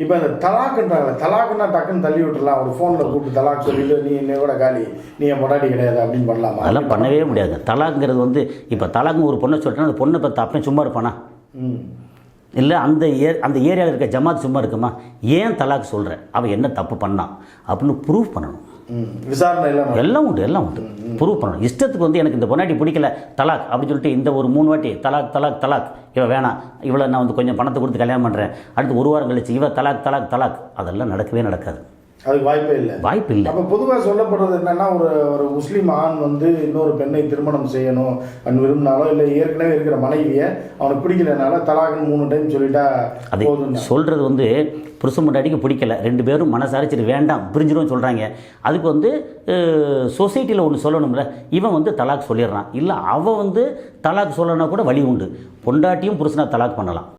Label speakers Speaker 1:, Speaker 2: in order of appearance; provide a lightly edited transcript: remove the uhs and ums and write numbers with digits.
Speaker 1: இப்போ இந்த தலாக்குன்றாங்க, தலாக்குன்னா டக்குன்னு தள்ளி விட்டுலாம், ஒரு ஃபோனில் கூப்பிட்டு தலாக் சொல்லிட்டு நீ என்னையோட காலி, நீ என் பொண்டாட்டி கிடையாது அப்படின்னு பண்ணலாமா?
Speaker 2: அதெல்லாம் பண்ணவே முடியாது. தலாக்குங்கிறது வந்து இப்போ தலாக்குன்னு ஒரு பொண்ணை சொல்லிட்டேன்னா அந்த பொண்ணை பார்த்து அப்பயும் சும்மா இருப்பானா? இல்லை அந்த ஏரியாவில் இருக்க ஜமாத் சும்மா இருக்குமா? ஏன் தலாக் சொல்கிறேன், அவன் என்ன தப்பு பண்ணான் அப்படின்னு ப்ரூவ் பண்ணணும்.
Speaker 1: விசாரணை
Speaker 2: எல்லாம் உண்டு ப்ரூவ் பண்ணணும். இஷ்டத்துக்கு வந்து எனக்கு இந்த பொண்டாட்டி பிடிக்கல தலாக் அப்படின்னு சொல்லிட்டு இந்த ஒரு 3 வாட்டி தலாக் தலாக் தலாக், இவன் வேணாம், இவளை நான் வந்து கொஞ்சம் பணத்தை கொடுத்து கல்யாணம் பண்ணுறேன், அடுத்து 1 வாரம் கழிச்சு இவன் தலாக் தலாக் தலாக், அதெல்லாம் நடக்கவே நடக்காது.
Speaker 1: அதுக்கு வாய்ப்பே இல்லை. அப்போ பொதுவாக சொல்லப்படுறது என்னன்னா, ஒரு முஸ்லீம் ஆண் வந்து இன்னொரு பெண்ணை திருமணம் செய்யணும் அப்படின்னு விரும்பினாலோ, இல்லை ஏற்கனவே இருக்கிற மனைவியை அவனுக்கு பிடிக்கலனால தலாக்னு 3 டைம் சொல்லிட்டா
Speaker 2: அது சொல்கிறது வந்து புருஷன் முன்னாடிக்கு பிடிக்கல, 2 பேரும் மனசாரிச்சிட்டு வேண்டாம் பிரிஞ்சிடும் சொல்கிறாங்க. அதுக்கு வந்து சொசைட்டியில் ஒன்று சொல்லணும்ல, இவன் வந்து தலாக் சொல்லிடுறான், இல்லை அவன் வந்து தலாக் சொல்லணும்னா கூட வழி உண்டு. பொண்டாட்டியும் புருஷனை தலாக் பண்ணலாம்.